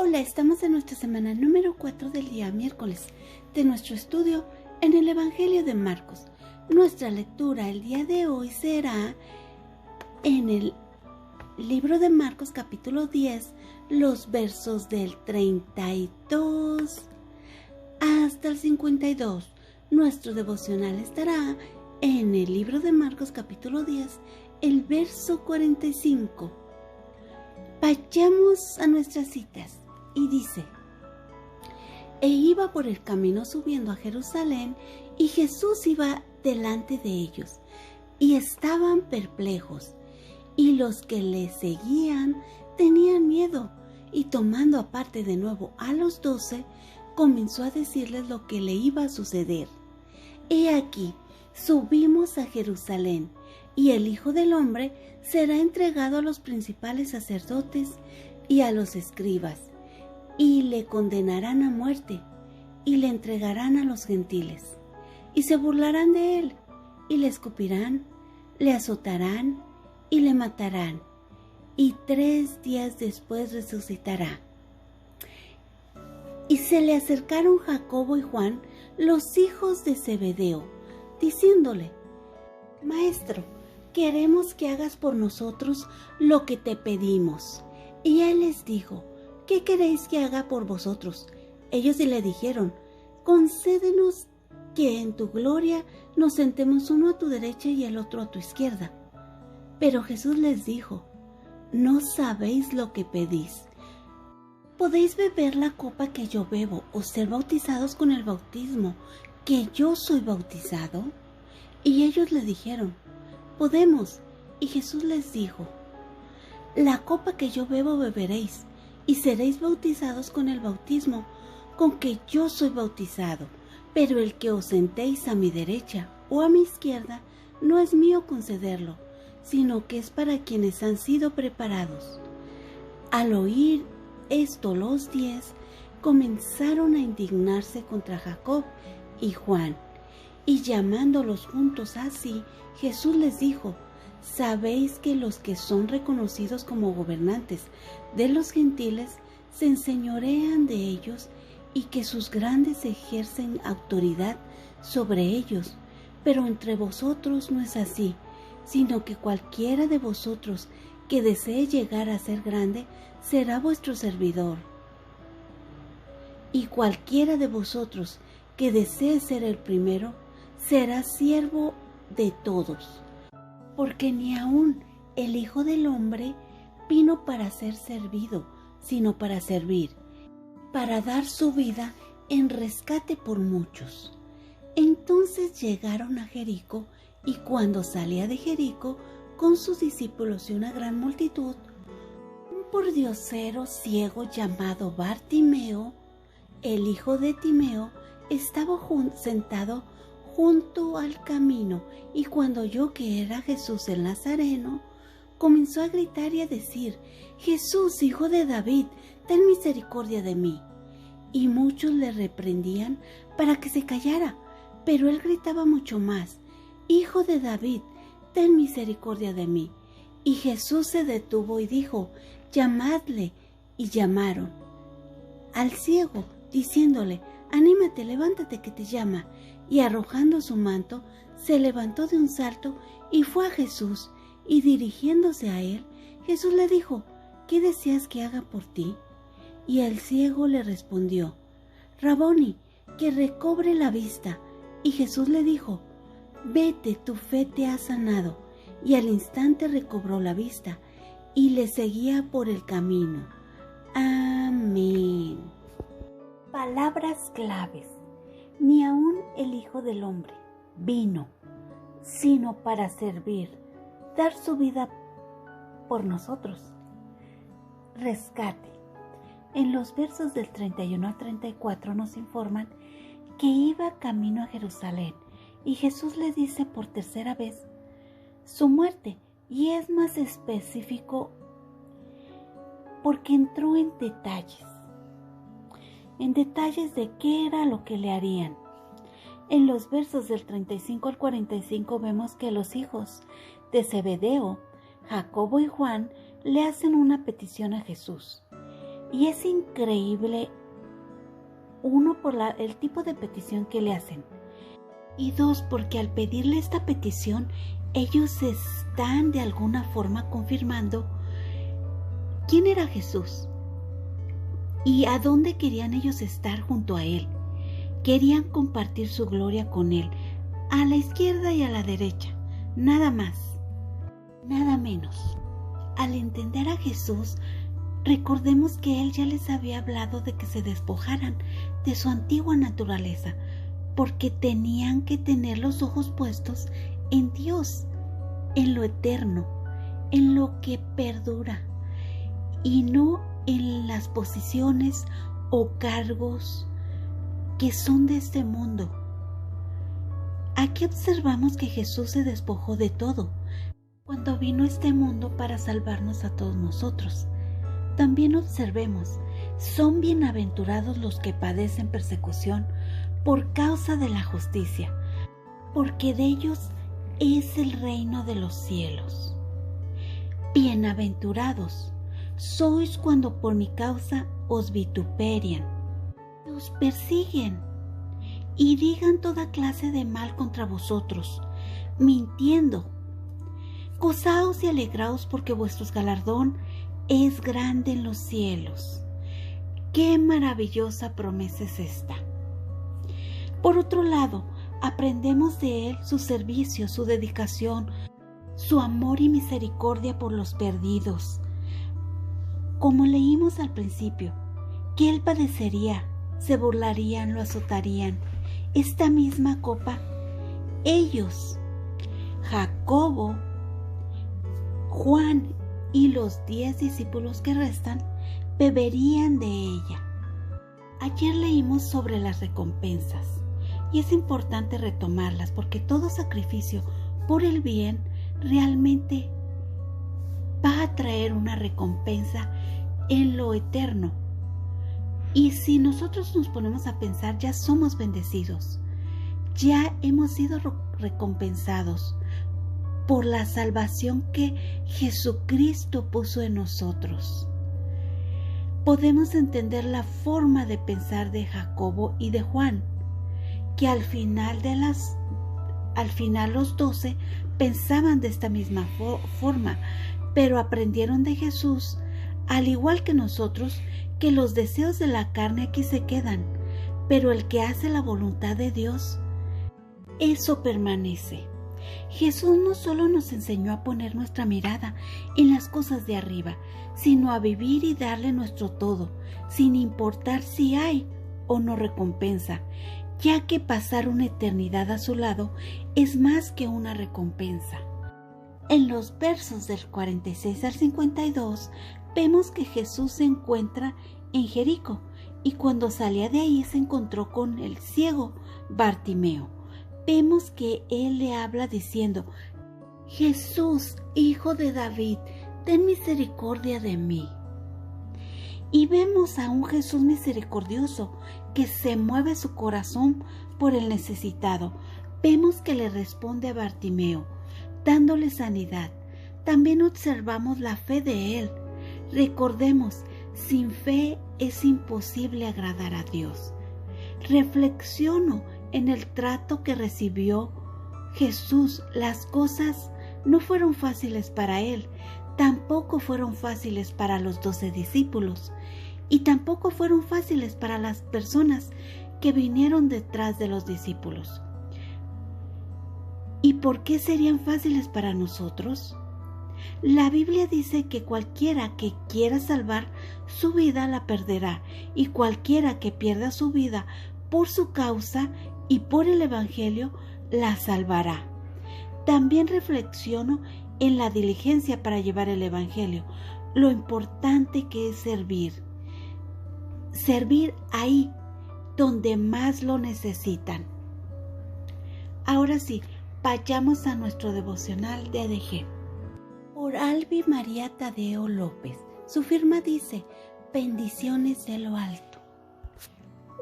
Hola, estamos en nuestra semana número 4 del día miércoles de nuestro estudio en el Evangelio de Marcos. Nuestra lectura el día de hoy será en el libro de Marcos capítulo 10, los versos del 32 hasta el 52. Nuestro devocional estará en el libro de Marcos capítulo 10, el verso 45. Vayamos a nuestras citas. Y dice: e iba por el camino subiendo a Jerusalén, y Jesús iba delante de ellos, y estaban perplejos, y los que le seguían tenían miedo, y tomando aparte de nuevo a los 12, comenzó a decirles lo que le iba a suceder. He aquí, subimos a Jerusalén, y el Hijo del Hombre será entregado a los principales sacerdotes y a los escribas, y le condenarán a muerte, y le entregarán a los gentiles, y se burlarán de él, y le escupirán, le azotarán, y le matarán, y 3 días después resucitará. Y se le acercaron Jacobo y Juan, los hijos de Zebedeo, diciéndole: Maestro, queremos que hagas por nosotros lo que te pedimos. Y él les dijo: ¿qué queréis que haga por vosotros? Ellos le dijeron: concédenos que en tu gloria nos sentemos uno a tu derecha y el otro a tu izquierda. Pero Jesús les dijo: no sabéis lo que pedís. ¿Podéis beber la copa que yo bebo o ser bautizados con el bautismo que yo soy bautizado? Y ellos le dijeron: podemos. Y Jesús les dijo: la copa que yo bebo beberéis, y seréis bautizados con el bautismo con que yo soy bautizado, pero el que os sentéis a mi derecha o a mi izquierda no es mío concederlo, sino que es para quienes han sido preparados. Al oír esto, los 10 comenzaron a indignarse contra Jacob y Juan, y llamándolos juntos así, Jesús les dijo: sabéis que los que son reconocidos como gobernantes de los gentiles se enseñorean de ellos, y que sus grandes ejercen autoridad sobre ellos. Pero entre vosotros no es así, sino que cualquiera de vosotros que desee llegar a ser grande será vuestro servidor. Y cualquiera de vosotros que desee ser el primero será siervo de todos. Porque ni aun el Hijo del Hombre vino para ser servido, sino para servir, para dar su vida en rescate por muchos. Entonces llegaron a Jericó, y cuando salía de Jericó con sus discípulos y una gran multitud, un pordiosero ciego llamado Bartimeo, el hijo de Timeo, estaba sentado junto al camino, y cuando oyó que era Jesús el Nazareno, comenzó a gritar y a decir: Jesús, hijo de David, ten misericordia de mí. Y muchos le reprendían para que se callara, pero él gritaba mucho más: Hijo de David, ten misericordia de mí. Y Jesús se detuvo y dijo: llamadle. Y llamaron al ciego, diciéndole: anímate, levántate, que te llama. Y arrojando su manto, se levantó de un salto y fue a Jesús. Y dirigiéndose a él, Jesús le dijo: ¿qué deseas que haga por ti? Y el ciego le respondió: Raboni, que recobre la vista. Y Jesús le dijo: vete, tu fe te ha sanado. Y al instante recobró la vista, y le seguía por el camino. Amén. Palabras claves. Ni aun el Hijo del Hombre vino, sino para servir, dar su vida por nosotros. Rescate. En los versos del 31 al 34 nos informan que iba camino a Jerusalén, y Jesús le dice por tercera vez su muerte, y es más específico porque entró en detalles de qué era lo que le harían. En los versos del 35 al 45 vemos que los hijos de Zebedeo, Jacobo y Juan, le hacen una petición a Jesús. Y es increíble, uno, por el tipo de petición que le hacen. Y dos, porque al pedirle esta petición, ellos están de alguna forma confirmando quién era Jesús y a dónde querían ellos estar junto a Él. Querían compartir su gloria con Él, a la izquierda y a la derecha, nada más, nada menos. Al entender a Jesús, recordemos que Él ya les había hablado de que se despojaran de su antigua naturaleza, porque tenían que tener los ojos puestos en Dios, en lo eterno, en lo que perdura, y no en las posiciones o cargos que son de este mundo. Aquí observamos que Jesús se despojó de todo cuando vino a este mundo para salvarnos a todos nosotros. También observemos, son bienaventurados los que padecen persecución por causa de la justicia, porque de ellos es el reino de los cielos. Bienaventurados sois cuando por mi causa os vituperian, os persiguen y digan toda clase de mal contra vosotros, mintiendo. Gozaos y alegraos, porque vuestro galardón es grande en los cielos. ¡Qué maravillosa promesa es esta! Por otro lado, aprendemos de Él su servicio, su dedicación, su amor y misericordia por los perdidos. Como leímos al principio, que Él padecería, se burlarían, lo azotarían. Esta misma copa, ellos, Jacobo, Juan y los 10 discípulos que restan, beberían de ella. Ayer leímos sobre las recompensas y es importante retomarlas, porque todo sacrificio por el bien realmente va a traer una recompensa en lo eterno. Y si nosotros nos ponemos a pensar, ya somos bendecidos, ya hemos sido recompensados por la salvación que Jesucristo puso en nosotros. Podemos entender la forma de pensar de Jacobo y de Juan, que al final los 12 pensaban de esta misma forma, pero aprendieron de Jesús, al igual que nosotros, que los deseos de la carne aquí se quedan, pero el que hace la voluntad de Dios, eso permanece. Jesús no solo nos enseñó a poner nuestra mirada en las cosas de arriba, sino a vivir y darle nuestro todo, sin importar si hay o no recompensa, ya que pasar una eternidad a su lado es más que una recompensa. En los versos del 46 al 52 vemos que Jesús se encuentra en Jericó y cuando salía de ahí se encontró con el ciego Bartimeo. Vemos que él le habla diciendo: Jesús, hijo de David, ten misericordia de mí. Y vemos a un Jesús misericordioso que se mueve su corazón por el necesitado. Vemos que le responde a Bartimeo, dándole sanidad. También observamos la fe de él. Recordemos, sin fe es imposible agradar a Dios. Reflexiono en el trato que recibió Jesús. Las cosas no fueron fáciles para él, tampoco fueron fáciles para los 12 discípulos y tampoco fueron fáciles para las personas que vinieron detrás de los discípulos. ¿Y por qué serían fáciles para nosotros? La Biblia dice que cualquiera que quiera salvar su vida la perderá, y cualquiera que pierda su vida por su causa y por el Evangelio la salvará. También reflexiono en la diligencia para llevar el Evangelio, lo importante que es servir. Servir ahí donde más lo necesitan. Ahora sí, vayamos a nuestro devocional de ADG. Por Albi María Tadeo López. Su firma dice: bendiciones de lo alto.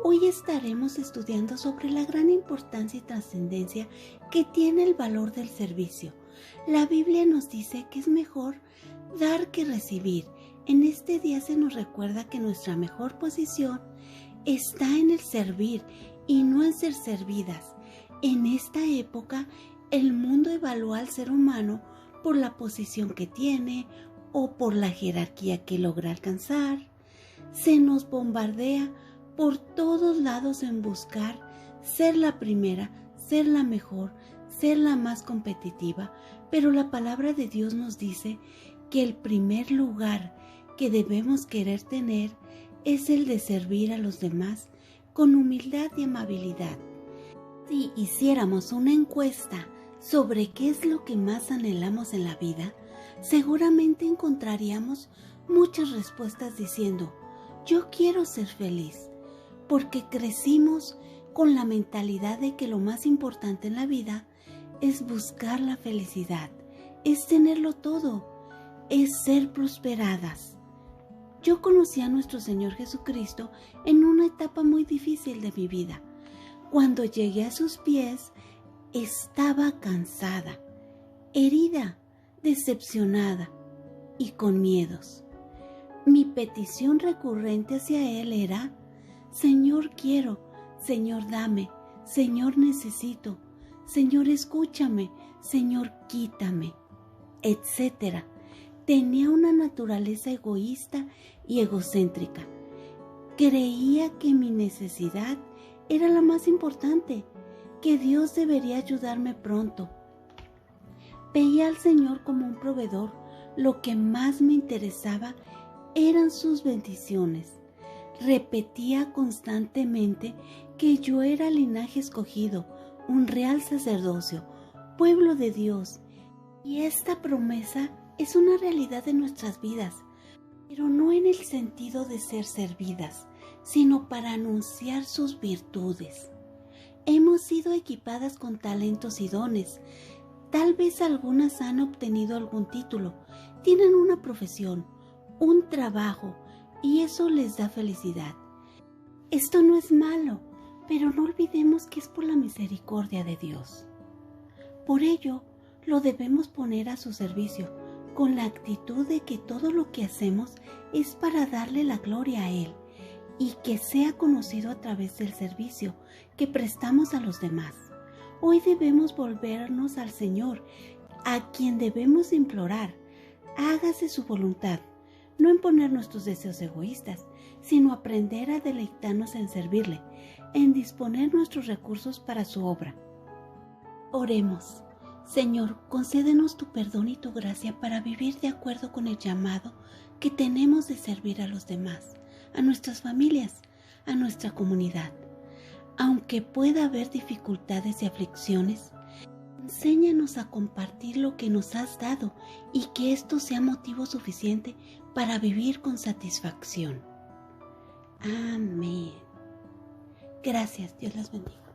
Hoy estaremos estudiando sobre la gran importancia y trascendencia que tiene el valor del servicio. La Biblia nos dice que es mejor dar que recibir. En este día se nos recuerda que nuestra mejor posición está en el servir y no en ser servidas. En esta época, el mundo evalúa al ser humano por la posición que tiene o por la jerarquía que logra alcanzar. Se nos bombardea por todos lados en buscar ser la primera, ser la mejor, ser la más competitiva, pero la palabra de Dios nos dice que el primer lugar que debemos querer tener es el de servir a los demás con humildad y amabilidad. Si hiciéramos una encuesta sobre qué es lo que más anhelamos en la vida, seguramente encontraríamos muchas respuestas diciendo: yo quiero ser feliz, porque crecimos con la mentalidad de que lo más importante en la vida es buscar la felicidad, es tenerlo todo, es ser prosperadas. Yo conocí a nuestro Señor Jesucristo en una etapa muy difícil de mi vida. Cuando llegué a sus pies, estaba cansada, herida, decepcionada y con miedos. Mi petición recurrente hacia Él era: Señor, quiero, Señor, dame, Señor, necesito, Señor, escúchame, Señor, quítame, etc. Tenía una naturaleza egoísta y egocéntrica. Creía que mi necesidad era la más importante, que Dios debería ayudarme pronto. Veía al Señor como un proveedor. Lo que más me interesaba eran sus bendiciones. Repetía constantemente que yo era linaje escogido, un real sacerdocio, pueblo de Dios. Y esta promesa es una realidad de nuestras vidas, pero no en el sentido de ser servidas, sino para anunciar sus virtudes. Hemos sido equipadas con talentos y dones. Tal vez algunas han obtenido algún título, tienen una profesión, un trabajo, y eso les da felicidad. Esto no es malo, pero no olvidemos que es por la misericordia de Dios. Por ello, lo debemos poner a su servicio, con la actitud de que todo lo que hacemos es para darle la gloria a Él y que sea conocido a través del servicio que prestamos a los demás. Hoy debemos volvernos al Señor, a quien debemos implorar: hágase su voluntad, no imponer nuestros deseos egoístas, sino aprender a deleitarnos en servirle, en disponer nuestros recursos para su obra. Oremos. Señor, concédenos tu perdón y tu gracia para vivir de acuerdo con el llamado que tenemos de servir a los demás, a nuestras familias, a nuestra comunidad. Aunque pueda haber dificultades y aflicciones, enséñanos a compartir lo que nos has dado y que esto sea motivo suficiente para vivir con satisfacción. Amén. Gracias, Dios las bendiga.